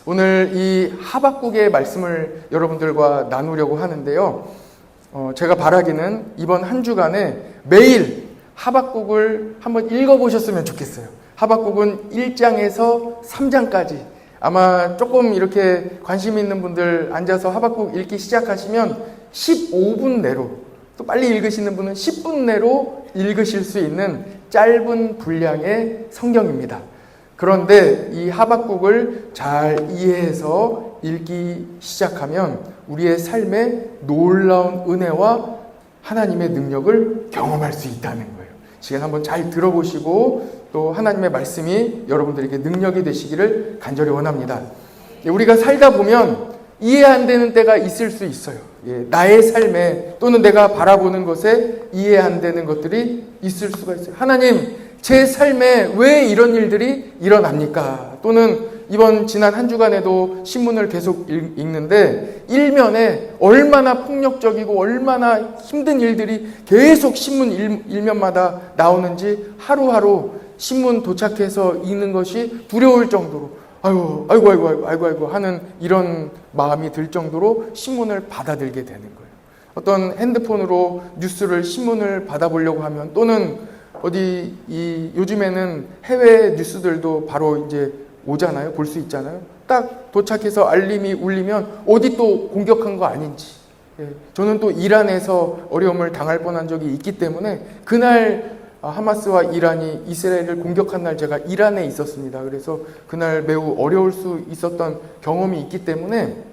오늘 이 하박국의 말씀을 여러분들과 나누려고 하는데요. 제가 바라기는 이번 한 주간에 매일 하박국을 한번 읽어보셨으면 좋겠어요. 하박국은 1장에서 3장까지 아마 조금 이렇게 관심 있는 분들 앉아서 하박국 읽기 시작하시면 15분 내로, 또 빨리 읽으시는 분은 10분 내로 읽으실 수 있는 짧은 분량의 성경입니다. 그런데 이 하박국을 잘 이해해서 읽기 시작하면 우리의 삶에 놀라운 은혜와 하나님의 능력을 경험할 수 있다는 거예요. 시간 한번 잘 들어보시고 또 하나님의 말씀이 여러분들에게 능력이 되시기를 간절히 원합니다. 우리가 살다 보면 이해 안 되는 때가 있을 수 있어요. 나의 삶에 또는 내가 바라보는 것에 이해 안 되는 것들이 있을 수가 있어요. 하나님, 제 삶에 왜 이런 일들이 일어납니까? 또는 지난 한 주간에도 신문을 계속 읽는데 일면에 얼마나 폭력적이고 얼마나 힘든 일들이 계속 신문 일면마다 나오는지 하루하루 신문 도착해서 읽는 것이 두려울 정도로 아이고 하는 이런 마음이 들 정도로 신문을 받아들게 되는 거예요. 어떤 핸드폰으로 뉴스를 신문을 받아보려고 하면 또는 요즘에는 해외 뉴스들도 바로 이제 오잖아요. 볼 수 있잖아요. 딱 도착해서 알림이 울리면 어디 또 공격한 거 아닌지. 저는 또 이란에서 어려움을 당할 뻔한 적이 있기 때문에 그날 하마스와 이란이 이스라엘을 공격한 날 제가 이란에 있었습니다. 그래서 그날 매우 어려울 수 있었던 경험이 있기 때문에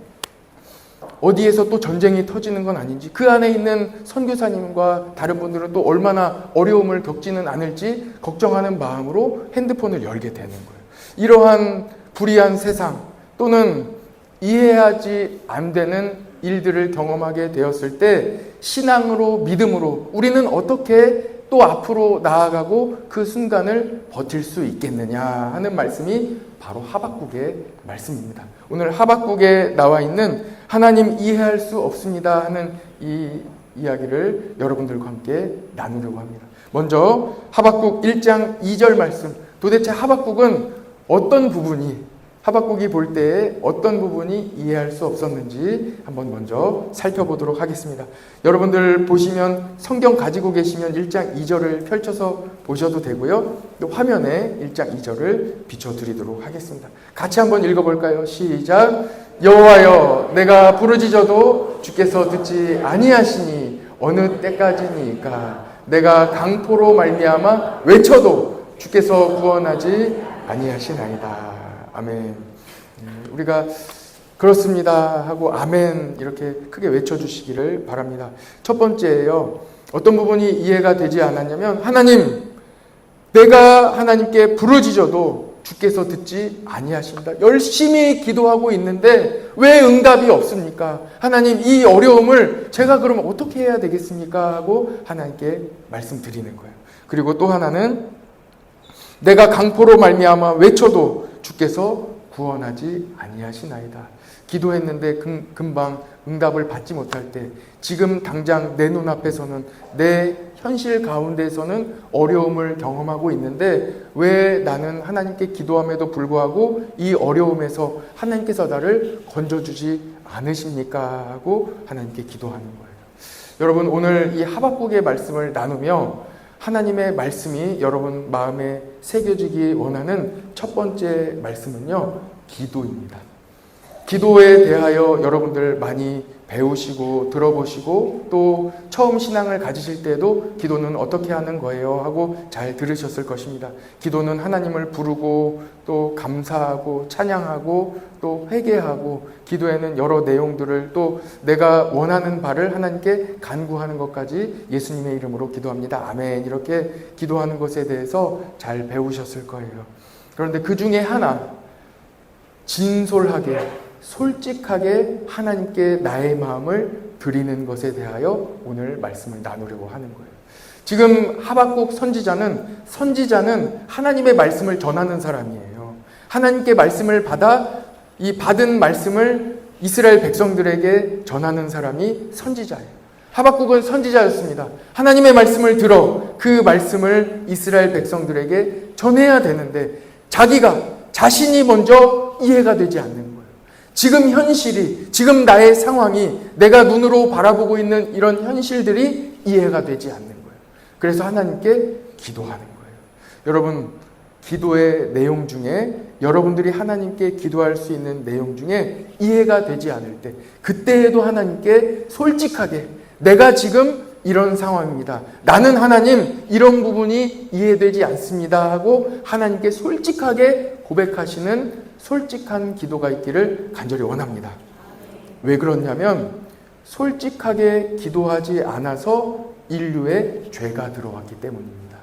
어디에서 또 전쟁이 터지는 건 아닌지, 그 안에 있는 선교사님과 다른 분들은 또 얼마나 어려움을 겪지는 않을지 걱정하는 마음으로 핸드폰을 열게 되는 거예요. 이러한 불의한 세상 또는 이해하지 안 되는 일들을 경험하게 되었을 때 신앙으로, 믿음으로 우리는 어떻게 또 앞으로 나아가고 그 순간을 버틸 수 있겠느냐 하는 말씀이 바로 하박국의 말씀입니다. 오늘 하박국에 나와 있는 하나님 이해할 수 없습니다 하는 이 이야기를 여러분들과 함께 나누려고 합니다. 먼저 하박국 1장 2절 말씀, 도대체 하박국은 하박국이 볼 때에 어떤 부분이 이해할 수 없었는지 한번 먼저 살펴보도록 하겠습니다. 여러분들 보시면 성경 가지고 계시면 1장 2절을 펼쳐서 보셔도 되고요. 또 화면에 1장 2절을 비춰드리도록 하겠습니다. 같이 한번 읽어볼까요? 시작! 여호와여, 내가 부르짖어도 주께서 듣지 아니하시니 어느 때까지니까? 내가 강포로 말미암아 외쳐도 주께서 구원하지 아니하시나이다. 아멘. 우리가 그렇습니다 하고 아멘 이렇게 크게 외쳐주시기를 바랍니다. 첫 번째예요. 어떤 부분이 이해가 되지 않았냐면 하나님, 내가 하나님께 부르짖어도 주께서 듣지 아니하십니다. 열심히 기도하고 있는데 왜 응답이 없습니까? 하나님, 이 어려움을 제가 그러면 어떻게 해야 되겠습니까? 하고 하나님께 말씀드리는 거예요. 그리고 또 하나는 내가 강포로 말미암아 외쳐도 주께서 구원하지 아니하시나이다. 기도했는데 금방 응답을 받지 못할 때, 지금 당장 내 눈앞에서는, 내 현실 가운데에서는 어려움을 경험하고 있는데 왜 나는 하나님께 기도함에도 불구하고 이 어려움에서 하나님께서 나를 건져주지 않으십니까? 하고 하나님께 기도하는 거예요. 여러분, 오늘 이 하박국의 말씀을 나누며 하나님의 말씀이 여러분 마음에 새겨지기 원하는 첫 번째 말씀은요, 기도입니다. 기도에 대하여 여러분들 많이 배우시고 들어보시고 또 처음 신앙을 가지실 때도 기도는 어떻게 하는 거예요 하고 잘 들으셨을 것입니다. 기도는 하나님을 부르고 또 감사하고 찬양하고 또 회개하고, 기도에는 여러 내용들을 또 내가 원하는 바를 하나님께 간구하는 것까지 예수님의 이름으로 기도합니다. 아멘. 이렇게 기도하는 것에 대해서 잘 배우셨을 거예요. 그런데 그 중에 하나, 진솔하게 솔직하게 하나님께 나의 마음을 드리는 것에 대하여 오늘 말씀을 나누려고 하는 거예요. 지금 하박국 선지자는 하나님의 말씀을 전하는 사람이에요. 하나님께 말씀을 받은 말씀을 이스라엘 백성들에게 전하는 사람이 선지자예요. 하박국은 선지자였습니다. 하나님의 말씀을 들어 그 말씀을 이스라엘 백성들에게 전해야 되는데 자신이 먼저 이해가 되지 않는 거예요. 지금 현실이, 지금 나의 상황이, 내가 눈으로 바라보고 있는 이런 현실들이 이해가 되지 않는 거예요. 그래서 하나님께 기도하는 거예요. 여러분, 기도의 내용 중에, 여러분들이 하나님께 기도할 수 있는 내용 중에 이해가 되지 않을 때, 그때에도 하나님께 솔직하게, 내가 지금 이런 상황입니다, 나는 하나님 이런 부분이 이해되지 않습니다 하고 하나님께 솔직하게 고백하시는 솔직한 기도가 있기를 간절히 원합니다. 왜 그러냐면 솔직하게 기도하지 않아서 인류에 죄가 들어왔기 때문입니다.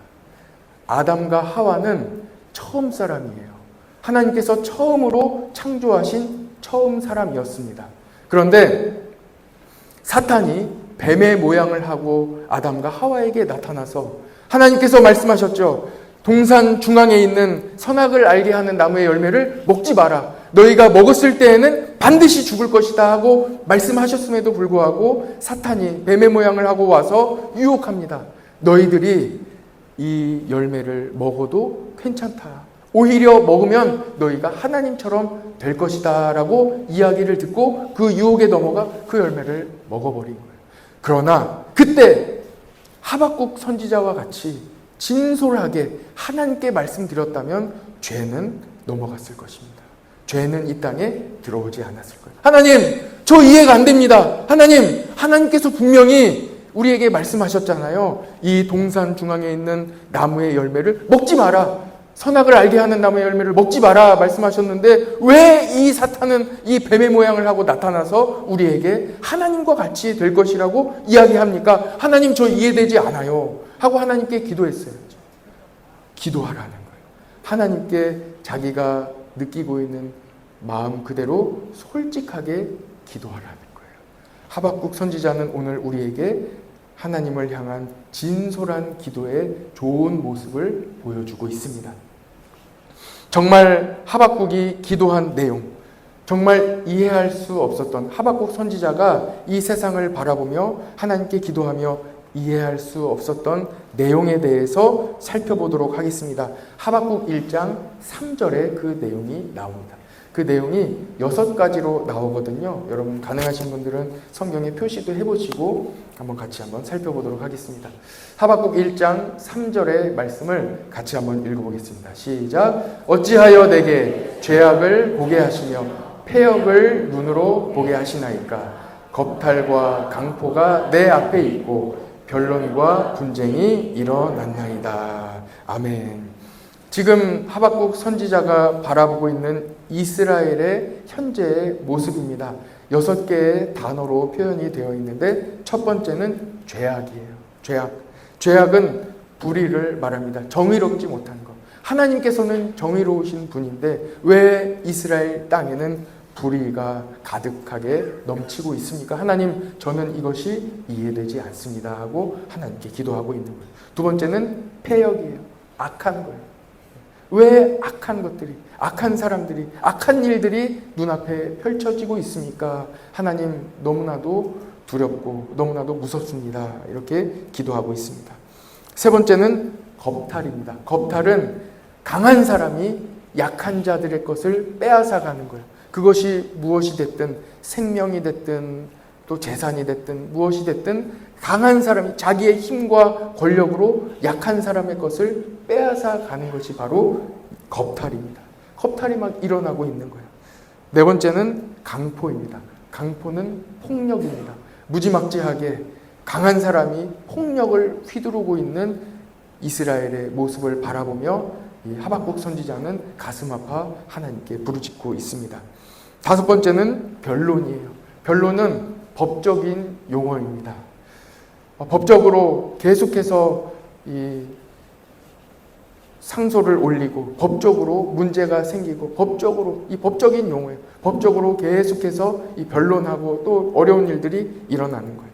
아담과 하와는 처음 사람이에요. 하나님께서 처음으로 창조하신 처음 사람이었습니다. 그런데 사탄이 뱀의 모양을 하고 아담과 하와에게 나타나서 하나님께서 말씀하셨죠. 동산 중앙에 있는 선악을 알게 하는 나무의 열매를 먹지 마라. 너희가 먹었을 때에는 반드시 죽을 것이다 하고 말씀하셨음에도 불구하고 사탄이 뱀의 모양을 하고 와서 유혹합니다. 너희들이 이 열매를 먹어도 괜찮다. 오히려 먹으면 너희가 하나님처럼 될 것이다 라고 이야기를 듣고 그 유혹에 넘어가 그 열매를 먹어버린 거예요. 그러나 그때 하박국 선지자와 같이 진솔하게 하나님께 말씀드렸다면 죄는 넘어갔을 것입니다. 죄는 이 땅에 들어오지 않았을 거예요. 하나님, 저 이해가 안 됩니다. 하나님께서 분명히 우리에게 말씀하셨잖아요. 이 동산 중앙에 있는 나무의 열매를 먹지 마라. 선악을 알게 하는 나무의 열매를 먹지 마라 말씀하셨는데 왜 이 사탄은 이 뱀의 모양을 하고 나타나서 우리에게 하나님과 같이 될 것이라고 이야기합니까? 하나님, 저 이해되지 않아요 하고 하나님께 기도했어요. 기도하라는 거예요. 하나님께 자기가 느끼고 있는 마음 그대로 솔직하게 기도하라는 거예요. 하박국 선지자는 오늘 우리에게 하나님을 향한 진솔한 기도의 좋은 모습을 보여주고 있습니다. 정말 하박국이 기도한 내용, 정말 이해할 수 없었던 하박국 선지자가 이 세상을 바라보며 하나님께 기도하며 이해할 수 없었던 내용에 대해서 살펴보도록 하겠습니다. 하박국 1장 3절에 그 내용이 나옵니다. 그 내용이 6가지로 나오거든요. 여러분 가능하신 분들은 성경에 표시도 해보시고 같이 한번 살펴보도록 하겠습니다. 하박국 1장 3절의 말씀을 같이 한번 읽어보겠습니다. 시작. 어찌하여 내게 죄악을 보게 하시며 패역을 눈으로 보게 하시나이까. 겁탈과 강포가 내 앞에 있고 변론과 분쟁이 일어났나이다. 아멘. 지금 하박국 선지자가 바라보고 있는 이스라엘의 현재의 모습입니다. 6개의 단어로 표현이 되어 있는데 첫 번째는 죄악이에요. 죄악은 불의를 말합니다. 정의롭지 못한 것. 하나님께서는 정의로우신 분인데 왜 이스라엘 땅에는 불의가 가득하게 넘치고 있습니까? 하나님, 저는 이것이 이해되지 않습니다 하고 하나님께 기도하고 있는 거예요. 두 번째는 패역이에요. 악한 거예요. 왜 악한 것들이, 악한 사람들이, 악한 일들이 눈앞에 펼쳐지고 있습니까? 하나님, 너무나도 두렵고 너무나도 무섭습니다. 이렇게 기도하고 있습니다. 세 번째는 겁탈입니다. 겁탈은 강한 사람이 약한 자들의 것을 빼앗아가는 거예요. 그것이 무엇이 됐든, 생명이 됐든 또 재산이 됐든 무엇이 됐든 강한 사람이 자기의 힘과 권력으로 약한 사람의 것을 빼앗아 가는 것이 바로 겁탈입니다. 겁탈이 막 일어나고 있는 거예요. 네 번째는 강포입니다. 강포는 폭력입니다. 무지막지하게 강한 사람이 폭력을 휘두르고 있는 이스라엘의 모습을 바라보며 이 하박국 선지자는 가슴 아파 하나님께 부르짖고 있습니다. 다섯 번째는 변론이에요. 변론은 법적인 용어입니다. 법적으로 계속해서 이 상소를 올리고 법적으로 문제가 생기고 법적으로 이 법적인 용어예요. 법적으로 계속해서 이 변론하고 또 어려운 일들이 일어나는 거예요.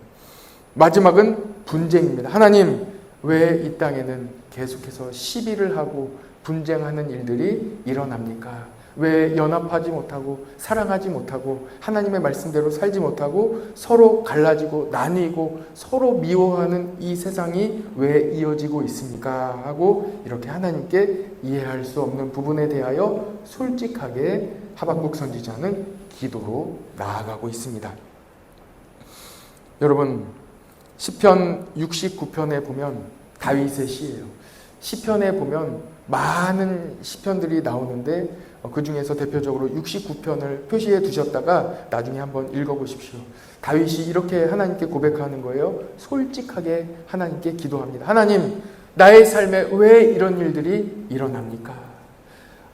마지막은 분쟁입니다. 하나님, 왜 이 땅에는 계속해서 시비를 하고 분쟁하는 일들이 일어납니까? 왜 연합하지 못하고 사랑하지 못하고 하나님의 말씀대로 살지 못하고 서로 갈라지고 나뉘고 서로 미워하는 이 세상이 왜 이어지고 있습니까? 하고 이렇게 하나님께 이해할 수 없는 부분에 대하여 솔직하게 하박국 선지자는 기도로 나아가고 있습니다. 여러분, 시편 69편에 보면 다윗의 시예요. 시편에 보면 많은 시편들이 나오는데 그 중에서 대표적으로 69편을 표시해 두셨다가 나중에 한번 읽어보십시오. 다윗이 이렇게 하나님께 고백하는 거예요. 솔직하게 하나님께 기도합니다. 하나님, 나의 삶에 왜 이런 일들이 일어납니까?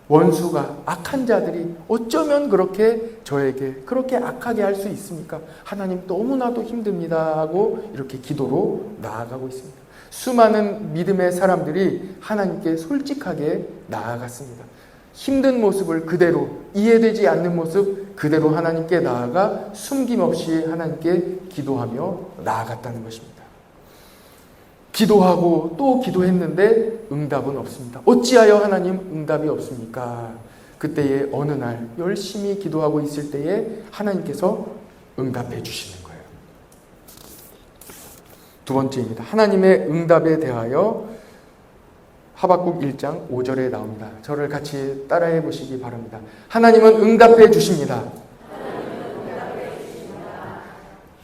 원수가, 악한 자들이 어쩌면 그렇게 저에게 그렇게 악하게 할 수 있습니까? 하나님, 너무나도 힘듭니다 하고 이렇게 기도로 나아가고 있습니다. 수많은 믿음의 사람들이 하나님께 솔직하게 나아갔습니다. 힘든 모습을 그대로, 이해되지 않는 모습 그대로 하나님께 나아가 숨김없이 하나님께 기도하며 나아갔다는 것입니다. 기도하고 또 기도했는데 응답은 없습니다. 어찌하여 하나님 응답이 없습니까? 그때에 어느 날 열심히 기도하고 있을 때에 하나님께서 응답해 주시는 거예요. 두 번째입니다. 하나님의 응답에 대하여 하박국 1장 5절에 나옵니다. 저를 같이 따라해 보시기 바랍니다. 하나님은 응답해 주십니다.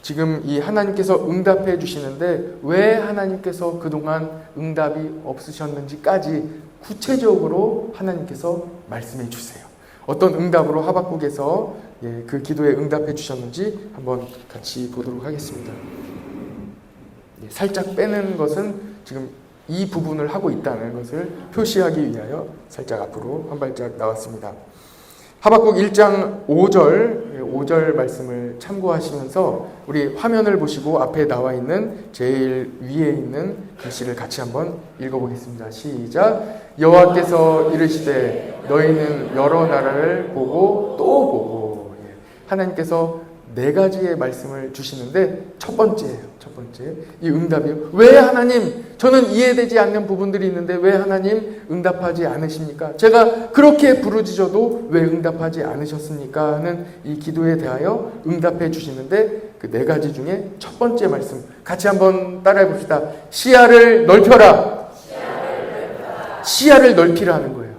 지금 이 하나님께서 응답해 주시는데 왜 하나님께서 그동안 응답이 없으셨는지까지 구체적으로 하나님께서 말씀해 주세요. 어떤 응답으로 하박국에서 그 기도에 응답해 주셨는지 한번 같이 보도록 하겠습니다. 살짝 빼는 것은 지금 이 부분을 하고 있다는 것을 표시하기 위하여 살짝 앞으로 한 발짝 나왔습니다. 하박국 1장 5절 말씀을 참고하시면서 우리 화면을 보시고 앞에 나와 있는 제일 위에 있는 글씨를 같이 한번 읽어보겠습니다. 시작. 여호와께서 이르시되 너희는 여러 나라를 보고 또 보고. 하나님께서 네 가지의 말씀을 주시는데 첫 번째예요. 첫 번째. 이 응답이요. 왜 하나님, 저는 이해되지 않는 부분들이 있는데 왜 하나님 응답하지 않으십니까? 제가 그렇게 부르짖어도 왜 응답하지 않으셨습니까? 하는 이 기도에 대하여 응답해 주시는데 그 네 가지 중에 첫 번째 말씀 같이 한번 따라해 봅시다. 시야를 넓혀라. 시야를 넓히라는 거예요.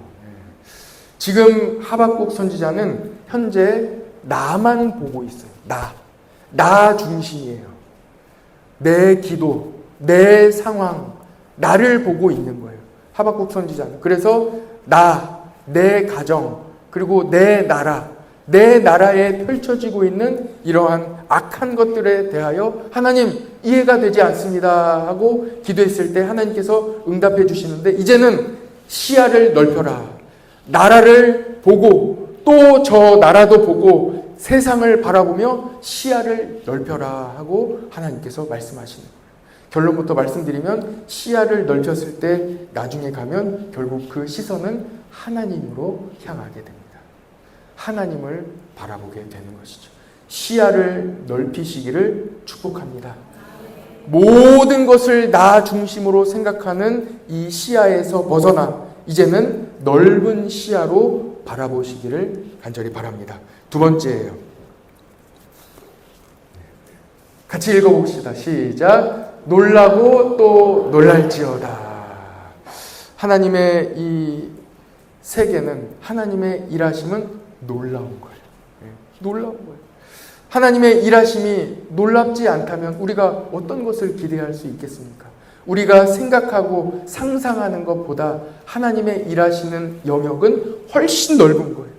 지금 하박국 선지자는 현재 나만 보고 있어요. 나 중심이에요. 내 기도, 내 상황, 나를 보고 있는 거예요. 하박국 선지자는. 그래서 내 가정, 그리고 내 나라에 펼쳐지고 있는 이러한 악한 것들에 대하여 하나님 이해가 되지 않습니다 하고 기도했을 때 하나님께서 응답해 주시는데 이제는 시야를 넓혀라. 나라를 보고 또 저 나라도 보고 세상을 바라보며 시야를 넓혀라 하고 하나님께서 말씀하시는 거예요. 결론부터 말씀드리면 시야를 넓혔을 때 나중에 가면 결국 그 시선은 하나님으로 향하게 됩니다. 하나님을 바라보게 되는 것이죠. 시야를 넓히시기를 축복합니다. 모든 것을 나 중심으로 생각하는 이 시야에서 벗어나 이제는 넓은 시야로 바라보시기를 간절히 바랍니다. 두 번째예요. 같이 읽어봅시다. 시작. 놀라고 또 놀랄지어다. 하나님의 이 세계는, 하나님의 일하심은 놀라운 거예요. 놀라운 거예요. 하나님의 일하심이 놀랍지 않다면 우리가 어떤 것을 기대할 수 있겠습니까? 우리가 생각하고 상상하는 것보다 하나님의 일하시는 영역은 훨씬 넓은 거예요.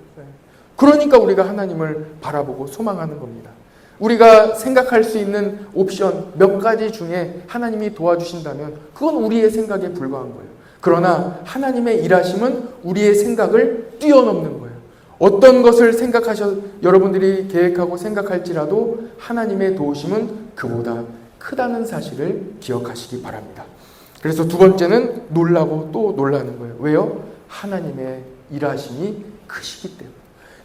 그러니까 우리가 하나님을 바라보고 소망하는 겁니다. 우리가 생각할 수 있는 옵션 몇 가지 중에 하나님이 도와주신다면 그건 우리의 생각에 불과한 거예요. 그러나 하나님의 일하심은 우리의 생각을 뛰어넘는 거예요. 어떤 것을 여러분들이 계획하고 생각할지라도 하나님의 도우심은 그보다 크다는 사실을 기억하시기 바랍니다. 그래서 두 번째는 놀라고 또 놀라는 거예요. 왜요? 하나님의 일하심이 크시기 때문에.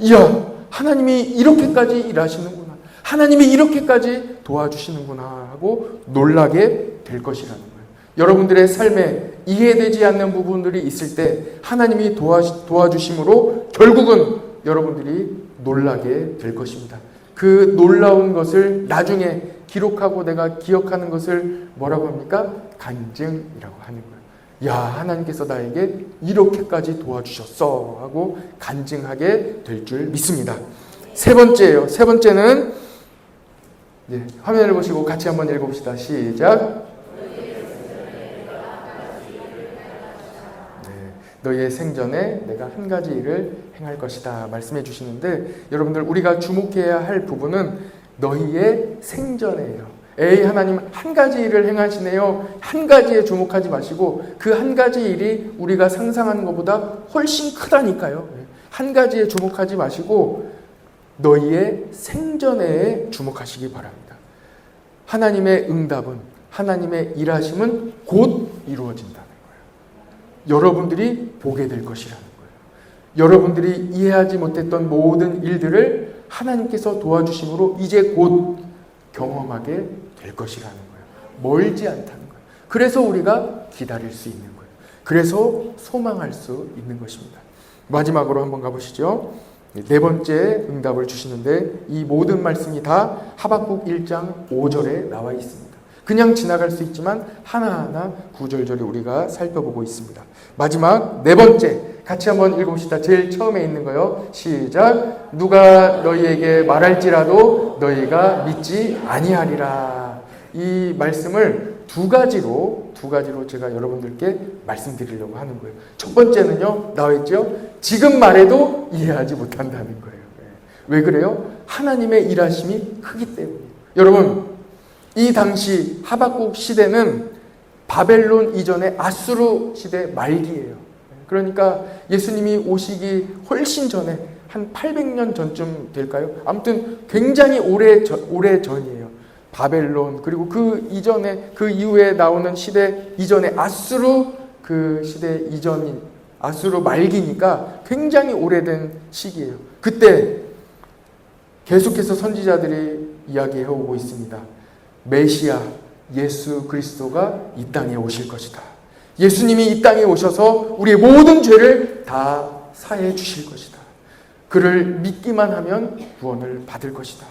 이야, 하나님이 이렇게까지 일하시는구나. 하나님이 이렇게까지 도와주시는구나 하고 놀라게 될 것이라는 거예요. 여러분들의 삶에 이해되지 않는 부분들이 있을 때 하나님이 도와주심으로 결국은 여러분들이 놀라게 될 것입니다. 그 놀라운 것을 나중에 기록하고 내가 기억하는 것을 뭐라고 합니까? 간증이라고 하는 거예요. 야, 하나님께서 나에게 이렇게까지 도와주셨어 하고 간증하게 될 줄 믿습니다. 세 번째예요. 세 번째는 화면을 보시고 같이 한번 읽어봅시다. 시작. 너희의 생전에 내가 한 가지 일을 행할 것이다 말씀해 주시는데, 여러분들 우리가 주목해야 할 부분은 너희의 생전에요. 에이, 하나님 한 가지 일을 행하시네요. 한 가지에 주목하지 마시고 그 한 가지 일이 우리가 상상하는 것보다 훨씬 크다니까요. 한 가지에 주목하지 마시고 너희의 생전에 주목하시기 바랍니다. 하나님의 응답은, 하나님의 일하심은 곧 이루어진다는 거예요. 여러분들이 보게 될 것이라는 거예요. 여러분들이 이해하지 못했던 모든 일들을 하나님께서 도와주심으로 이제 곧 경험하게 될 것이라는 거예요. 멀지 않다는 거예요. 그래서 우리가 기다릴 수 있는 거예요. 그래서 소망할 수 있는 것입니다. 마지막으로 한번 가보시죠. 네 번째 응답을 주시는데, 이 모든 말씀이 다 하박국 1장 5절에 나와 있습니다. 그냥 지나갈 수 있지만 하나하나 구절절히 우리가 살펴보고 있습니다. 마지막 네 번째, 같이 한번 읽어봅시다. 제일 처음에 있는 거요. 시작. 누가 너희에게 말할지라도 너희가 믿지 아니하리라. 이 말씀을 두 가지로 제가 여러분들께 말씀드리려고 하는 거예요. 첫 번째는요, 나와있죠? 지금 말해도 이해하지 못한다는 거예요. 왜 그래요? 하나님의 일하심이 크기 때문이에요. 여러분, 이 당시 하박국 시대는 바벨론 이전의 아수르 시대 말기예요. 그러니까 예수님이 오시기 훨씬 전에 한 800년 전쯤 될까요? 아무튼 굉장히 오래 전이에요. 바벨론, 그리고 그 이전에, 그 이후에 나오는 시대 이전에 아수르 그 시대 이전인 아수르 말기니까 굉장히 오래된 시기예요. 그때 계속해서 선지자들이 이야기해오고 있습니다. 메시아 예수 그리스도가 이 땅에 오실 것이다. 예수님이 이 땅에 오셔서 우리의 모든 죄를 다 사해 주실 것이다. 그를 믿기만 하면 구원을 받을 것이다.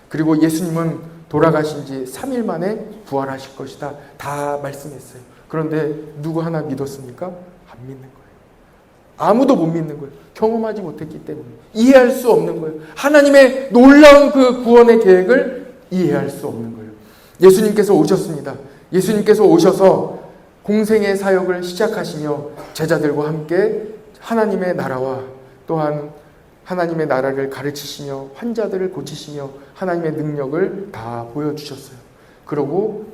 그리고 예수님은 돌아가신 지 3일 만에 부활하실 것이다. 다 말씀했어요. 그런데 누구 하나 믿었습니까? 안 믿는 거예요. 아무도 못 믿는 거예요. 경험하지 못했기 때문에. 이해할 수 없는 거예요. 하나님의 놀라운 그 구원의 계획을 이해할 수 없는 거예요. 예수님께서 오셨습니다. 예수님께서 오셔서 공생의 사역을 시작하시며 제자들과 함께 하나님의 나라와 또한 하나님의 나라를 가르치시며 환자들을 고치시며 하나님의 능력을 다 보여주셨어요. 그러고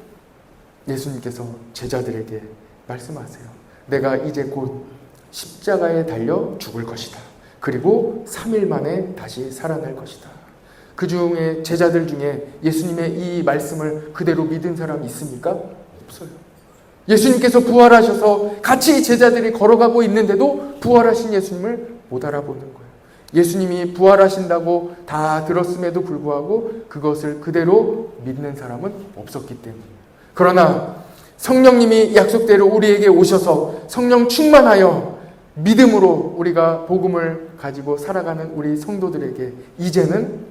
예수님께서 제자들에게 말씀하세요. 내가 이제 곧 십자가에 달려 죽을 것이다. 그리고 3일 만에 다시 살아날 것이다. 그 중에 제자들 중에 예수님의 이 말씀을 그대로 믿은 사람이 있습니까? 없어요. 예수님께서 부활하셔서 같이 제자들이 걸어가고 있는데도 부활하신 예수님을 못 알아보는 거예요. 예수님이 부활하신다고 다 들었음에도 불구하고 그것을 그대로 믿는 사람은 없었기 때문이에요. 그러나 성령님이 약속대로 우리에게 오셔서 성령 충만하여 믿음으로 우리가 복음을 가지고 살아가는 우리 성도들에게 이제는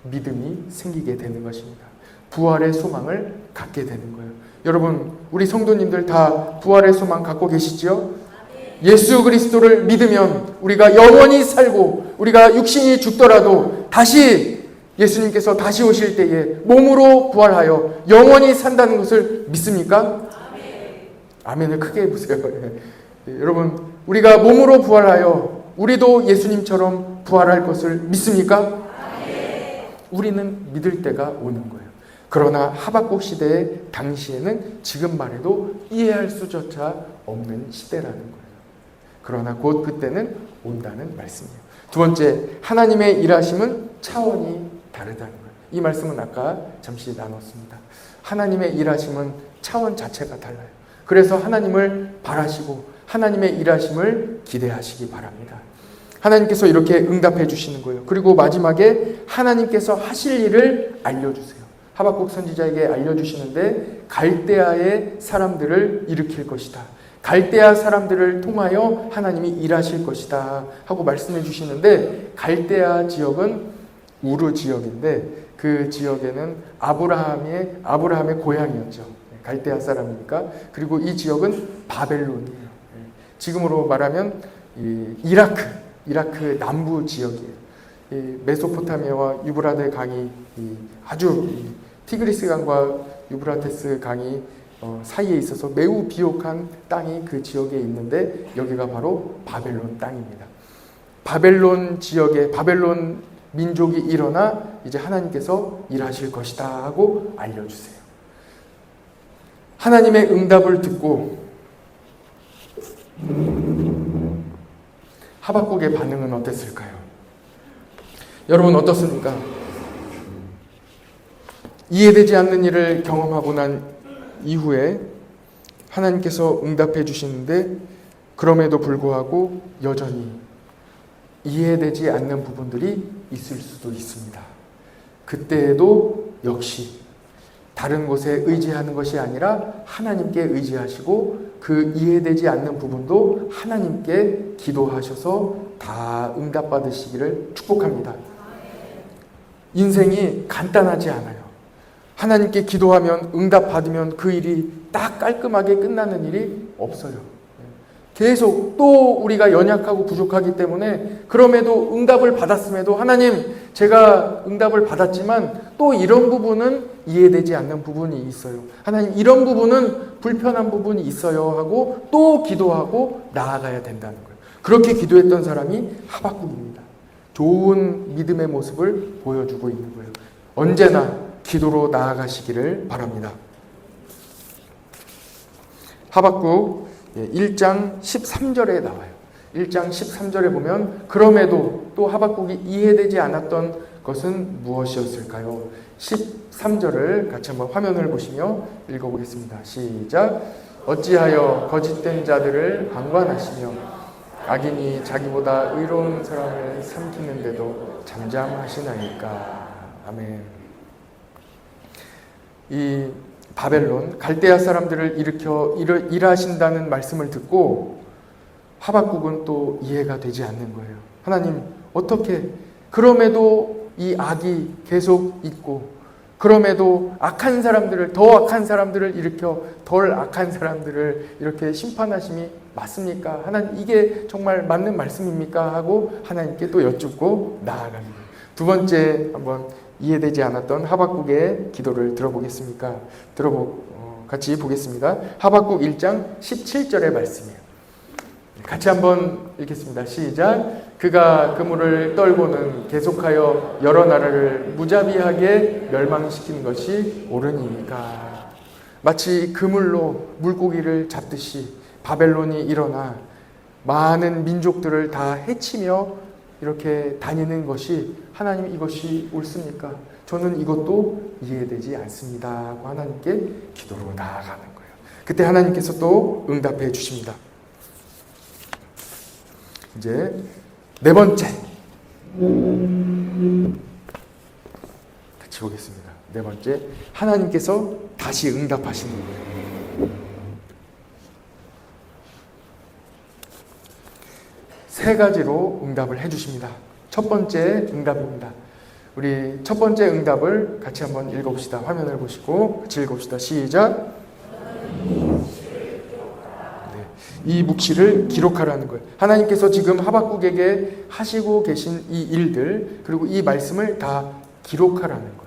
믿음이 생기게 되는 것입니다. 부활의 소망을 갖게 되는 거예요. 여러분, 우리 성도님들 다 부활의 소망 갖고 계시지요? 예수 그리스도를 믿으면 우리가 영원히 살고 우리가 육신이 죽더라도 다시 예수님께서 다시 오실 때에 몸으로 부활하여 영원히 산다는 것을 믿습니까? 아멘을 크게 해보세요. 여러분, 우리가 몸으로 부활하여 우리도 예수님처럼 부활할 것을 믿습니까? 우리는 믿을 때가 오는 거예요. 그러나 하박국 시대의 당시에는 지금 말해도 이해할 수조차 없는 시대라는 거예요. 그러나 곧 그때는 온다는 말씀이에요. 두 번째, 하나님의 일하심은 차원이 다르다는 거예요. 이 말씀은 아까 잠시 나눴습니다. 하나님의 일하심은 차원 자체가 달라요. 그래서 하나님을 바라시고 하나님의 일하심을 기대하시기 바랍니다. 하나님께서 이렇게 응답해 주시는 거예요. 그리고 마지막에 하나님께서 하실 일을 알려주세요. 하박국 선지자에게 알려주시는데 갈대아의 사람들을 일으킬 것이다. 갈대아 사람들을 통하여 하나님이 일하실 것이다 하고 말씀해 주시는데, 갈대아 지역은 우르 지역인데 그 지역에는 아브라함의 고향이었죠. 갈대아 사람이니까. 그리고 이 지역은 바벨론이에요. 지금으로 말하면 이라크 남부 지역이에요. 메소포타미아와 유브라데 강이 아주 티그리스 강과 유브라테스 강이 사이에 있어서 매우 비옥한 땅이 그 지역에 있는데 여기가 바로 바벨론 땅입니다. 바벨론 지역에 바벨론 민족이 일어나 이제 하나님께서 일하실 것이다 하고 알려주세요. 하나님의 응답을 듣고 하박국의 반응은 어땠을까요? 여러분 어떻습니까? 이해되지 않는 일을 경험하고 난 이후에 하나님께서 응답해 주시는데 그럼에도 불구하고 여전히 이해되지 않는 부분들이 있을 수도 있습니다. 그때에도 역시 다른 곳에 의지하는 것이 아니라 하나님께 의지하시고 그 이해되지 않는 부분도 하나님께 기도하셔서 다 응답받으시기를 축복합니다. 인생이 간단하지 않아요. 하나님께 기도하면 응답받으면 그 일이 딱 깔끔하게 끝나는 일이 없어요. 계속 또 우리가 연약하고 부족하기 때문에 그럼에도 응답을 받았음에도 하나님 제가 응답을 받았지만 또 이런 부분은 이해되지 않는 부분이 있어요. 하나님 이런 부분은 불편한 부분이 있어요 하고 또 기도하고 나아가야 된다는 거예요. 그렇게 기도했던 사람이 하박국입니다. 좋은 믿음의 모습을 보여주고 있는 거예요. 언제나 기도로 나아가시기를 바랍니다. 하박국 1장 13절에 나와요. 1장 13절에 보면 그럼에도 또 하박국이 이해되지 않았던 것은 무엇이었을까요? 13절을 같이 한번 화면을 보시며 읽어보겠습니다. 시작. 어찌하여 거짓된 자들을 방관하시며 악인이 자기보다 의로운 사람을 삼키는데도 잠잠하시나이까. 아멘. 이 바벨론 갈대아 사람들을 일으켜 일하신다는 말씀을 듣고 하박국은 또 이해가 되지 않는 거예요. 하나님 어떻게 그럼에도 이 악이 계속 있고 그럼에도 악한 사람들을 더 악한 사람들을 일으켜 덜 악한 사람들을 이렇게 심판하심이 맞습니까? 하나님 이게 정말 맞는 말씀입니까? 하고 하나님께 또 여쭙고 나아가는 거예요. 두 번째 한번 이해되지 않았던 하박국의 기도를 들어보겠습니까? 같이 보겠습니다. 하박국 1장 17절의 말씀이에요. 같이 한번 읽겠습니다. 시작. 그가 그물을 떨고는 계속하여 여러 나라를 무자비하게 멸망시킨 것이 옳으니까. 마치 그물로 물고기를 잡듯이 바벨론이 일어나 많은 민족들을 다 해치며 이렇게 다니는 것이 하나님 이것이 옳습니까? 저는 이것도 이해되지 않습니다 하고 하나님께 기도로 나아가는 거예요. 그때 하나님께서 또 응답해 주십니다. 이제 네 번째 같이 보겠습니다. 네 번째 하나님께서 다시 응답하시는 거예요. 세 가지로 응답을 해주십니다. 첫 번째 응답입니다. 우리 첫 번째 응답을 같이 한번 읽어봅시다. 화면을 보시고 같이 읽어봅시다. 시작. 네, 이 묵시를 기록하라는 거예요. 하나님께서 지금 하박국에게 하시고 계신 이 일들 그리고 이 말씀을 다 기록하라는 거예요.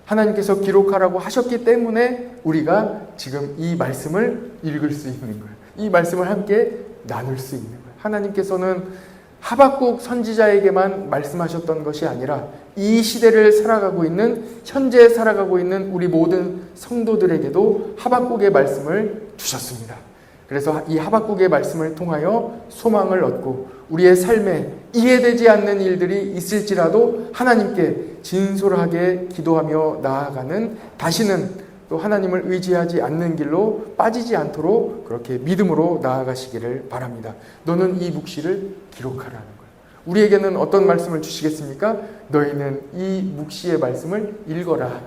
하나님께서 기록하라고 하셨기 때문에 우리가 지금 이 말씀을 읽을 수 있는 거예요. 이 말씀을 함께 나눌 수 있는 거예요. 하나님께서는 하박국 선지자에게만 말씀하셨던 것이 아니라 이 시대를 살아가고 있는 현재 살아가고 있는 우리 모든 성도들에게도 하박국의 말씀을 주셨습니다. 그래서 이 하박국의 말씀을 통하여 소망을 얻고 우리의 삶에 이해되지 않는 일들이 있을지라도 하나님께 진솔하게 기도하며 나아가는 다시는 또 하나님을 의지하지 않는 길로 빠지지 않도록 그렇게 믿음으로 나아가시기를 바랍니다. 너는 이 묵시를 기록하라는 거예요. 우리에게는 어떤 말씀을 주시겠습니까? 너희는 이 묵시의 말씀을 읽어라.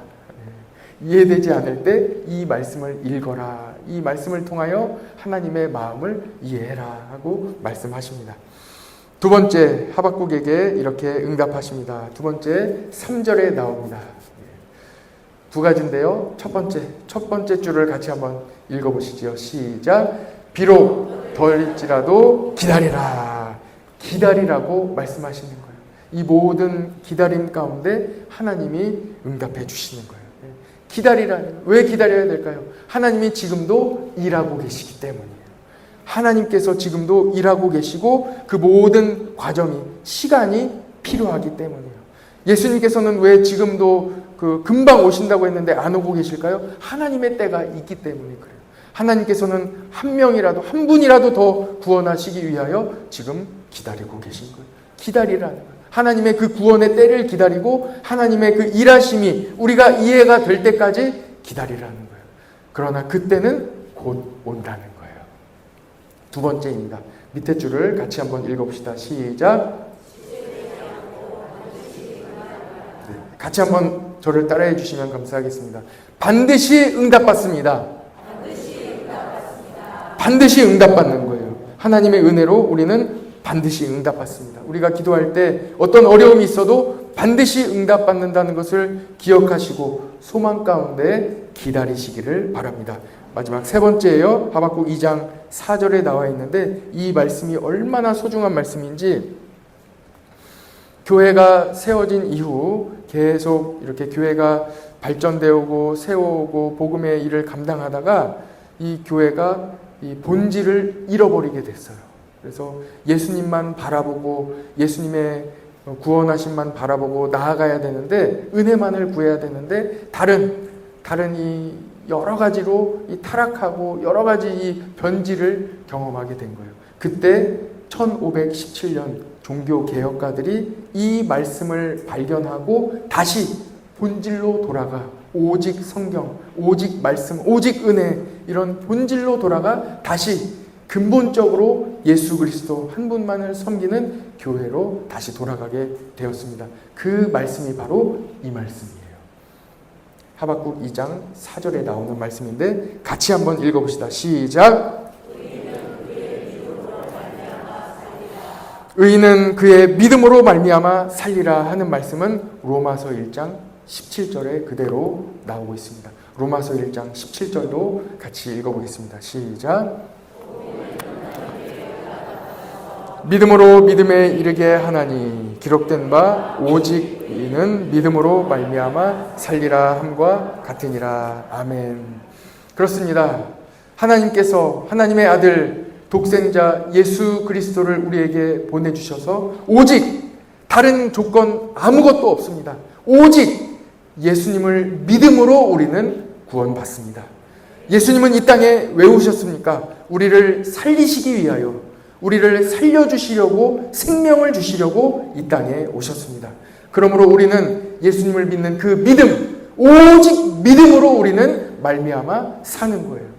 이해되지 않을 때 이 말씀을 읽어라. 이 말씀을 통하여 하나님의 마음을 이해해라 하고 말씀하십니다. 두 번째 하박국에게 이렇게 응답하십니다. 두 번째 3절에 나옵니다. 두 가지인데요. 첫 번째 줄을 같이 한번 읽어보시죠. 시작. 비록 더울지라도 기다리라. 기다리라고 말씀하시는 거예요. 이 모든 기다림 가운데 하나님이 응답해 주시는 거예요. 기다리라는, 왜 기다려야 될까요? 하나님이 지금도 일하고 계시기 때문이에요. 하나님께서 지금도 일하고 계시고 그 모든 과정이, 시간이 필요하기 때문이에요. 예수님께서는 왜 지금도 금방 오신다고 했는데 안 오고 계실까요? 하나님의 때가 있기 때문에 그래요. 하나님께서는 한 명이라도, 한 분이라도 더 구원하시기 위하여 지금 기다리고 계신 거예요. 기다리라는 거예요. 하나님의 그 구원의 때를 기다리고 하나님의 그 일하심이 우리가 이해가 될 때까지 기다리라는 거예요. 그러나 그때는 곧 온다는 거예요. 두 번째입니다. 밑에 줄을 같이 한번 읽어봅시다. 시작. 네, 같이 한번 저를 따라해 주시면 감사하겠습니다. 반드시 응답받습니다. 반드시 응답받는 거예요. 하나님의 은혜로 우리는 반드시 응답받습니다. 우리가 기도할 때 어떤 어려움이 있어도 반드시 응답받는다는 것을 기억하시고 소망 가운데 기다리시기를 바랍니다. 마지막 세 번째예요. 하박국 2장 4절에 나와 있는데 이 말씀이 얼마나 소중한 말씀인지, 교회가 세워진 이후 계속 이렇게 교회가 발전되고 세워오고 복음의 일을 감당하다가 이 교회가 이 본질을 잃어버리게 됐어요. 그래서 예수님만 바라보고 예수님의 구원하심만 바라보고 나아가야 되는데, 은혜만을 구해야 되는데 다른 이 여러 가지로 이 타락하고 여러 가지 이 변질을 경험하게 된 거예요. 그때 1517년 종교 개혁가들이 이 말씀을 발견하고 다시 본질로 돌아가 오직 성경, 오직 말씀, 오직 은혜, 이런 본질로 돌아가 다시 근본적으로 예수 그리스도 한 분만을 섬기는 교회로 다시 돌아가게 되었습니다. 그 말씀이 바로 이 말씀이에요. 하박국 2장 4절에 나오는 말씀인데 같이 한번 읽어봅시다. 시작. 의인은 그의 믿음으로 말미암아 살리라 하는 말씀은 로마서 1장 17절에 그대로 나오고 있습니다. 로마서 1장 17절도 같이 읽어보겠습니다. 시작. 믿음으로 믿음에 이르게 하나니 기록된 바 오직 이는 믿음으로 말미암아 살리라 함과 같으니라. 아멘. 그렇습니다. 하나님께서 하나님의 아들 독생자 예수 그리스도를 우리에게 보내주셔서 오직 다른 조건 아무것도 없습니다. 오직 예수님을 믿음으로 우리는 구원받습니다. 예수님은 이 땅에 왜 오셨습니까? 우리를 살리시기 위하여, 우리를 살려주시려고, 생명을 주시려고 이 땅에 오셨습니다. 그러므로 우리는 예수님을 믿는 그 믿음, 오직 믿음으로 우리는 말미암아 사는 거예요.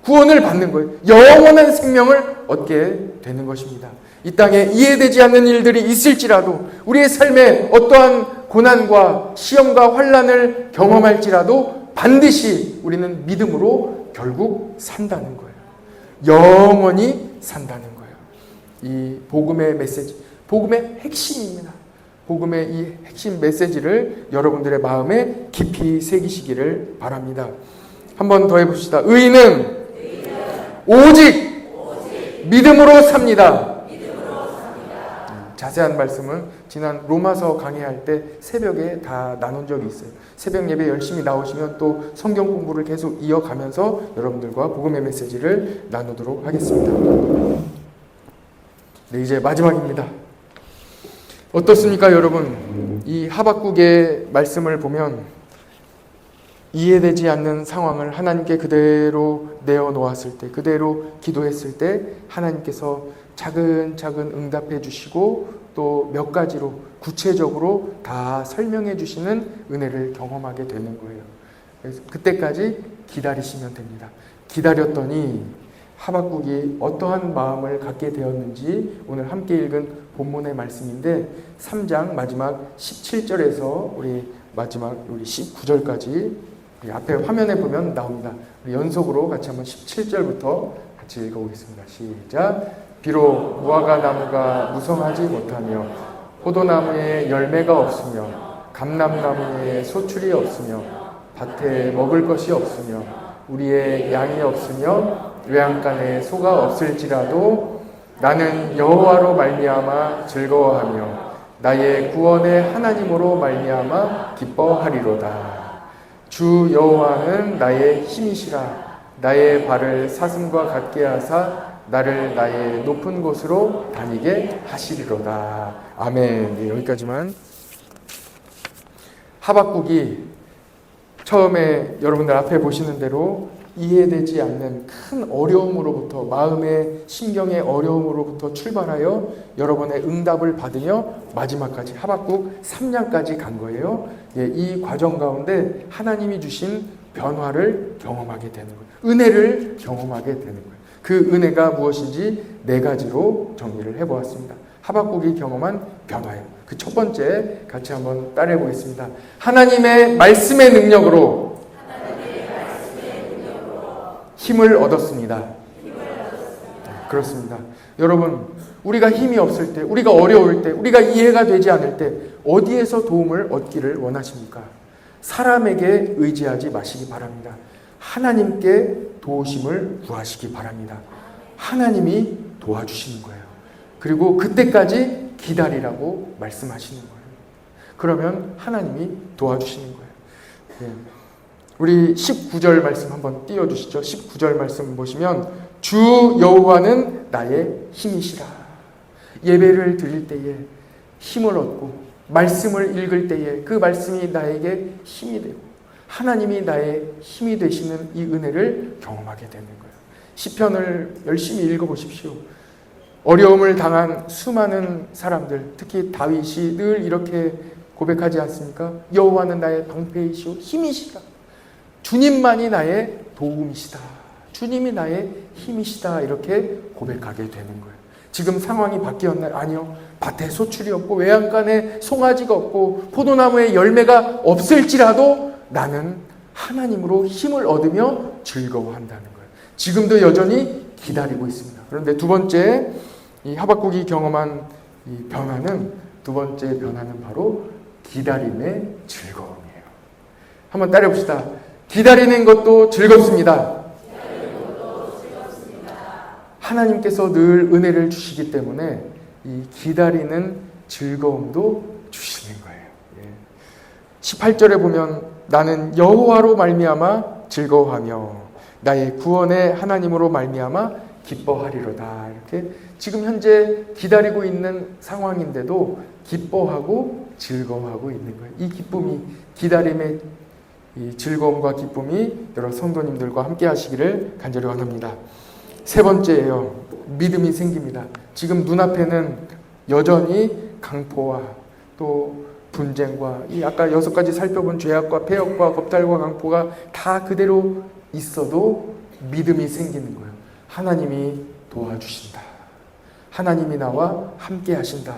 구원을 받는 거예요. 영원한 생명을 얻게 되는 것입니다. 이 땅에 이해되지 않는 일들이 있을지라도, 우리의 삶에 어떠한 고난과 시험과 환난을 경험할지라도 반드시 우리는 믿음으로 결국 산다는 거예요. 영원히 산다는 거예요. 이 복음의 메시지, 복음의 핵심입니다. 복음의 이 핵심 메시지를 여러분들의 마음에 깊이 새기시기를 바랍니다. 한 번 더 해봅시다. 의인은 오직 믿음으로 삽니다. 자세한 말씀은 지난 로마서 강의할 때 새벽에 다 나눈 적이 있어요. 새벽 예배 열심히 나오시면 또 성경 공부를 계속 이어가면서 여러분들과 복음의 메시지를 나누도록 하겠습니다. 네, 이제 마지막입니다. 어떻습니까, 여러분? 이 하박국의 말씀을 보면 이해되지 않는 상황을 하나님께 그대로 내어놓았을 때, 그대로 기도했을 때 하나님께서 차근차근 응답해 주시고 또 몇 가지로 구체적으로 다 설명해 주시는 은혜를 경험하게 되는 거예요. 그래서 그때까지 기다리시면 됩니다. 기다렸더니 하박국이 어떠한 마음을 갖게 되었는지 오늘 함께 읽은 본문의 말씀인데 3장 마지막 17절에서 우리 마지막 우리 19절까지 앞에 화면에 보면 나옵니다. 우리 연속으로 같이 한번 17절부터 같이 읽어보겠습니다. 시작. 비록 무화과 나무가 무성하지 못하며 포도나무에 열매가 없으며 감람나무에 소출이 없으며 밭에 먹을 것이 없으며 우리의 양이 없으며 외양간에 소가 없을지라도 나는 여호와로 말미암아 즐거워하며 나의 구원의 하나님으로 말미암아 기뻐하리로다. 주 여호와는 나의 힘이시라. 나의 발을 사슴과 같게 하사 나를 나의 높은 곳으로 다니게 하시리로다. 아멘. 네, 여기까지만. 하박국이 처음에 여러분들 앞에 보시는 대로 이해되지 않는 큰 어려움으로부터, 마음의 심경의 어려움으로부터 출발하여 여러분의 응답을 받으며 마지막까지 하박국 3장까지 간 거예요. 예, 이 과정 가운데 하나님이 주신 변화를 경험하게 되는 거예요. 은혜를 경험하게 되는 거예요. 그 은혜가 무엇인지 4가지로 정리를 해보았습니다. 하박국이 경험한 변화예요. 그 첫 번째 같이 한번 따라해 보겠습니다. 하나님의 말씀의 능력으로 힘을 얻었습니다. 그렇습니다. 여러분, 우리가 힘이 없을 때, 우리가 어려울 때, 우리가 이해가 되지 않을 때 어디에서 도움을 얻기를 원하십니까? 사람에게 의지하지 마시기 바랍니다. 하나님께 도우심을 구하시기 바랍니다. 하나님이 도와주시는 거예요. 그리고 그때까지 기다리라고 말씀하시는 거예요. 그러면 하나님이 도와주시는 거예요. 네. 우리 19절 말씀 한번 띄워주시죠. 19절 말씀 보시면 주 여호와는 나의 힘이시라. 예배를 드릴 때에 힘을 얻고 말씀을 읽을 때에 그 말씀이 나에게 힘이 되고 하나님이 나의 힘이 되시는 이 은혜를 경험하게 되는 거예요. 시편을 열심히 읽어보십시오. 어려움을 당한 수많은 사람들, 특히 다윗이 늘 이렇게 고백하지 않습니까? 여호와는 나의 방패이시오 힘이시다. 주님만이 나의 도움이시다. 주님이 나의 힘이시다. 이렇게 고백하게 되는 거예요. 지금 상황이 바뀌었나요? 아니요. 밭에 소출이 없고 외양간에 송아지가 없고 포도나무에 열매가 없을지라도 나는 하나님으로 힘을 얻으며 즐거워한다는 거예요. 지금도 여전히 기다리고 있습니다. 그런데 두 번째, 이 하박국이 경험한 이 변화는, 두 번째 변화는 바로 기다림의 즐거움이에요. 한번 따라해 봅시다. 기다리는 것도 즐겁습니다. 하나님께서 늘 은혜를 주시기 때문에 이 기다리는 즐거움도 주시는 거예요. 18절에 보면 나는 여호와로 말미암아 즐거워하며 나의 구원의 하나님으로 말미암아 기뻐하리로다. 이렇게 지금 현재 기다리고 있는 상황인데도 기뻐하고 즐거워하고 있는 거예요. 이 기쁨이, 기다림의 이 즐거움과 기쁨이 여러 성도님들과 함께 하시기를 간절히 원합니다. 세 번째예요. 믿음이 생깁니다. 지금 눈앞에는 여전히 강포와 또 분쟁과 이 아까 6가지 살펴본 죄악과 폐역과 겁탈과 강포가 다 그대로 있어도 믿음이 생기는 거예요. 하나님이 도와주신다. 하나님이 나와 함께 하신다.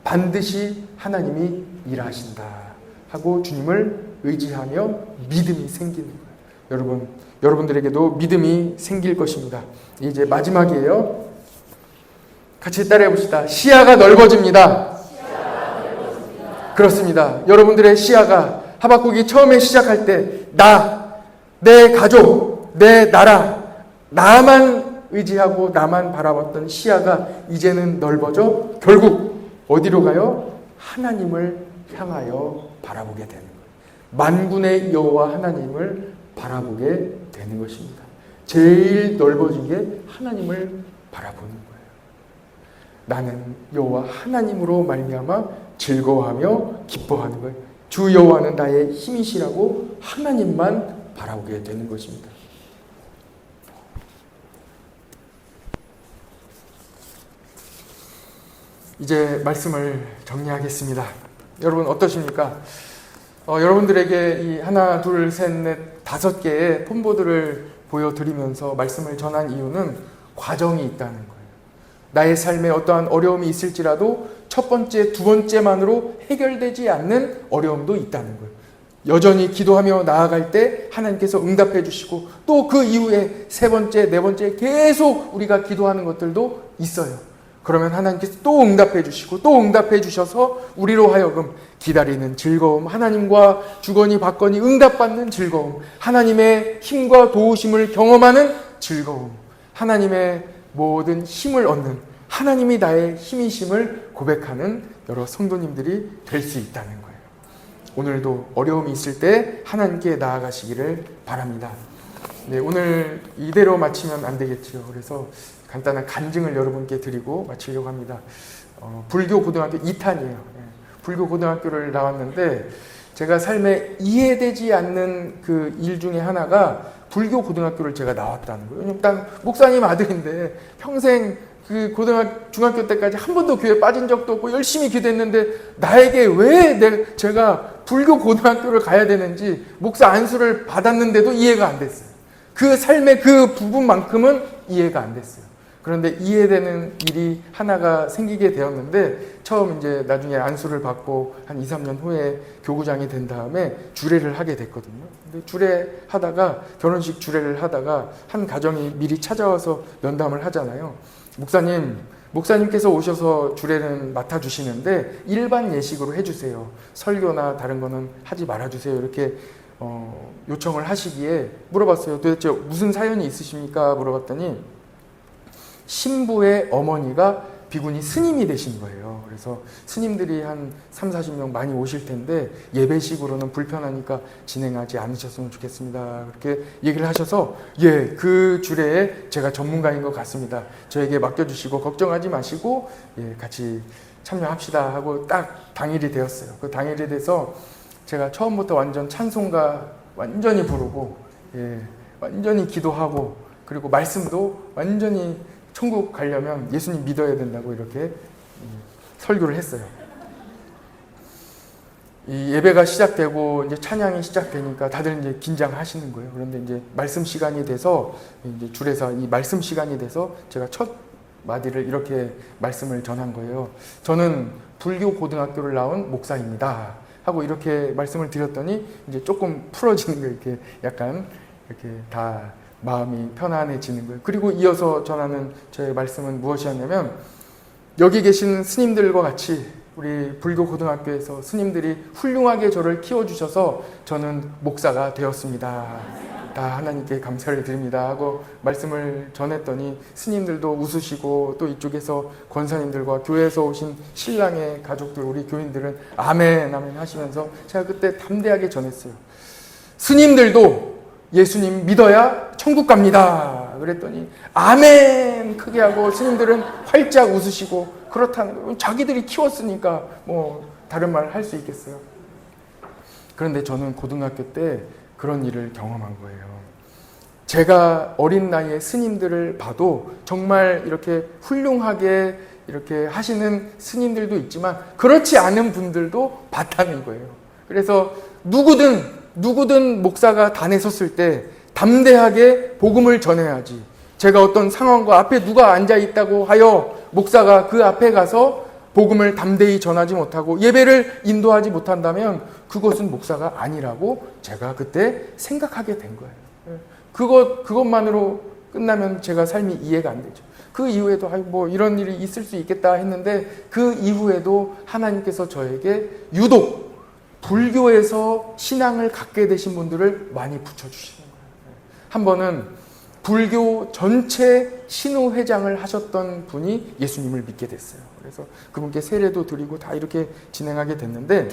반드시 하나님이 일하신다. 하고 주님을 의지하며 믿음이 생기는 거예요. 여러분들에게도 믿음이 생길 것입니다. 이제 마지막이에요. 같이 따라해 봅시다. 시야가 넓어집니다. 그렇습니다. 여러분들의 시야가 하박국이 처음에 시작할 때 내 가족, 내 나라, 나만 의지하고 나만 바라봤던 시야가 이제는 넓어져 결국 어디로 가요? 하나님을 향하여 바라보게 되는 거예요. 만군의 여호와 하나님을 바라보게 되는 것입니다. 제일 넓어진 게 하나님을 바라보는 거예요. 나는 여호와 하나님으로 말미암아 즐거워하며 기뻐하는 거예요. 주 여호와는 나의 힘이시라고 하나님만 바라보게 되는 것입니다. 이제 말씀을 정리하겠습니다. 여러분 어떠십니까? 여러분들에게 이 하나, 둘, 셋, 넷, 5개의 폰보드를 보여드리면서 말씀을 전한 이유는 과정이 있다는 거예요. 나의 삶에 어떠한 어려움이 있을지라도 첫 번째, 두 번째만으로 해결되지 않는 어려움도 있다는 거예요. 여전히 기도하며 나아갈 때 하나님께서 응답해 주시고 또 그 이후에 세 번째, 네 번째 계속 우리가 기도하는 것들도 있어요. 그러면 하나님께서 또 응답해 주시고 또 응답해 주셔서 우리로 하여금 기다리는 즐거움, 하나님과 주거니 받거니 응답받는 즐거움, 하나님의 힘과 도우심을 경험하는 즐거움, 하나님의 모든 힘을 얻는, 하나님이 나의 힘이심을 고백하는 여러 성도님들이 될 수 있다는 거예요. 오늘도 어려움이 있을 때 하나님께 나아가시기를 바랍니다. 네, 오늘 이대로 마치면 안 되겠지요. 그래서 간단한 간증을 여러분께 드리고 마치려고 합니다. 불교 고등학교 2탄이에요. 불교 고등학교를 나왔는데 제가 삶에 이해되지 않는 그 일 중에 하나가 불교 고등학교를 제가 나왔다는 거예요. 왜냐면 딱 목사님 아들인데 평생 그 중학교 때까지 한 번도 교회 빠진 적도 없고 열심히 기도했는데 나에게 왜 제가 불교 고등학교를 가야 되는지 목사 안수를 받았는데도 이해가 안 됐어요. 그 삶의 그 부분만큼은 이해가 안 됐어요. 그런데 이해되는 일이 하나가 생기게 되었는데 처음 이제 나중에 안수를 받고 한 2, 3년 후에 교구장이 된 다음에 주례를 하게 됐거든요. 근데 주례하다가 결혼식 주례를 하다가 한 가정이 미리 찾아와서 면담을 하잖아요. 목사님께서 오셔서 주례는 맡아주시는데 일반 예식으로 해주세요. 설교나 다른 거는 하지 말아주세요. 이렇게 요청을 하시기에 물어봤어요. 도대체 무슨 사연이 있으십니까? 물어봤더니 신부의 어머니가 비구니 스님이 되신 거예요. 그래서 스님들이 한 3, 40명 많이 오실 텐데 예배식으로는 불편하니까 진행하지 않으셨으면 좋겠습니다. 그렇게 얘기를 하셔서 그 주례에 제가 전문가인 것 같습니다. 저에게 맡겨주시고 걱정하지 마시고 같이 참여합시다 하고 딱 당일이 되었어요. 그 당일이 돼서 제가 처음부터 완전 찬송가 완전히 부르고 완전히 기도하고 그리고 말씀도 완전히 천국 가려면 예수님 믿어야 된다고 이렇게 설교를 했어요. 이 예배가 시작되고 이제 찬양이 시작되니까 다들 이제 긴장하시는 거예요. 그런데 이제 말씀 시간이 돼서 이제 줄에서 이 말씀 시간이 돼서 제가 첫 마디를 이렇게 말씀을 전한 거예요. 저는 불교 고등학교를 나온 목사입니다. 하고 이렇게 말씀을 드렸더니 이제 조금 풀어지는 거예요. 이렇게 약간 이렇게 다 마음이 편안해지는 거예요. 그리고 이어서 전하는 저의 말씀은 무엇이었냐면 여기 계신 스님들과 같이 우리 불교 고등학교에서 스님들이 훌륭하게 저를 키워주셔서 저는 목사가 되었습니다. 다 하나님께 감사를 드립니다 하고 말씀을 전했더니 스님들도 웃으시고 또 이쪽에서 권사님들과 교회에서 오신 신랑의 가족들 우리 교인들은 아멘 아멘 하시면서 제가 그때 담대하게 전했어요. 스님들도 예수님 믿어야 천국 갑니다. 그랬더니 아멘 크게 하고 스님들은 활짝 웃으시고 그렇다는 거예요. 자기들이 키웠으니까 뭐 다른 말 할 수 있겠어요. 그런데 저는 고등학교 때 그런 일을 경험한 거예요. 제가 어린 나이에 스님들을 봐도 정말 이렇게 훌륭하게 이렇게 하시는 스님들도 있지만 그렇지 않은 분들도 봤다는 거예요. 그래서 누구든 목사가 단에 섰을 때 담대하게 복음을 전해야지. 제가 어떤 상황과 앞에 누가 앉아 있다고 하여 목사가 그 앞에 가서 복음을 담대히 전하지 못하고 예배를 인도하지 못한다면 그것은 목사가 아니라고 제가 그때 생각하게 된 거예요. 그것만으로 끝나면 제가 삶이 이해가 안 되죠. 그 이후에도 뭐 이런 일이 있을 수 있겠다 했는데 그 이후에도 하나님께서 저에게 유독 불교에서 신앙을 갖게 되신 분들을 많이 붙여주시는 거예요. 한 번은 불교 전체 신우회장을 하셨던 분이 예수님을 믿게 됐어요. 그래서 그분께 세례도 드리고 다 이렇게 진행하게 됐는데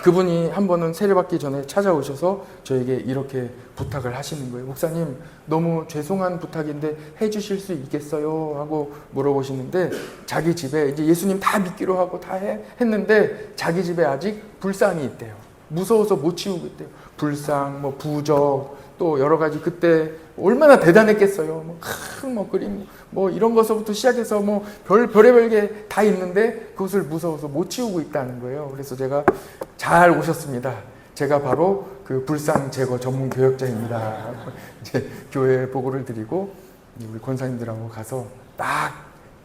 그분이 한 번은 세례받기 전에 찾아오셔서 저에게 이렇게 부탁을 하시는 거예요. 목사님 너무 죄송한 부탁인데 해주실 수 있겠어요? 하고 물어보시는데 자기 집에 이제 예수님 다 믿기로 하고 다 했는데 자기 집에 아직 불상이 있대요. 무서워서 못 치우고 있대요. 불상, 뭐 부적, 또 여러 가지 그때 얼마나 대단했겠어요. 큰 그림, 이런 것부터 시작해서 별의별 게 다 있는데 그것을 무서워서 못 치우고 있다는 거예요. 그래서 제가 잘 오셨습니다. 제가 바로 그 불상 제거 전문 교역자입니다. 이제 교회에 보고를 드리고 우리 권사님들하고 가서 딱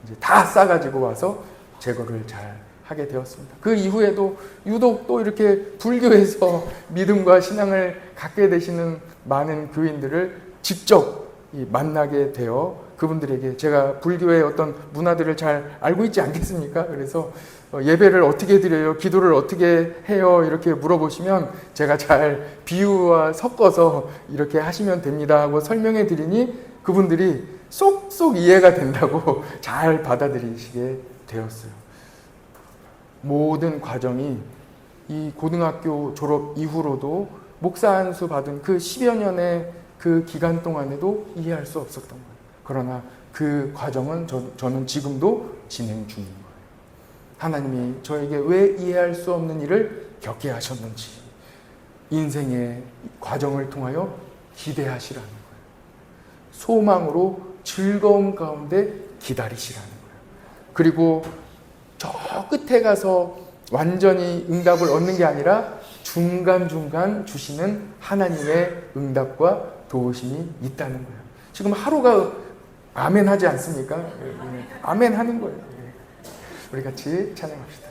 이제 다 싸가지고 와서 제거를 잘 하게 되었습니다. 그 이후에도 유독 또 이렇게 불교에서 믿음과 신앙을 갖게 되시는 많은 교인들을 직접 만나게 되어 그분들에게 제가 불교의 어떤 문화들을 잘 알고 있지 않겠습니까? 그래서 예배를 어떻게 드려요? 기도를 어떻게 해요? 이렇게 물어보시면 제가 잘 비유와 섞어서 이렇게 하시면 됩니다 하고 설명해 드리니 그분들이 쏙쏙 이해가 된다고 잘 받아들이시게 되었어요. 모든 과정이 이 고등학교 졸업 이후로도 목사 안수 받은 그 10여 년의 그 기간 동안에도 이해할 수 없었던 거예요. 그러나 그 과정은 저는 지금도 진행 중인 거예요. 하나님이 저에게 왜 이해할 수 없는 일을 겪게 하셨는지 인생의 과정을 통하여 기대하시라는 거예요. 소망으로 즐거움 가운데 기다리시라는 거예요. 그리고 저 끝에 가서 완전히 응답을 얻는 게 아니라 중간중간 주시는 하나님의 응답과 도우심이 있다는 거예요. 지금 하루가 아멘 하지 않습니까? 아멘 하는 거예요. 우리 같이 찬양합시다.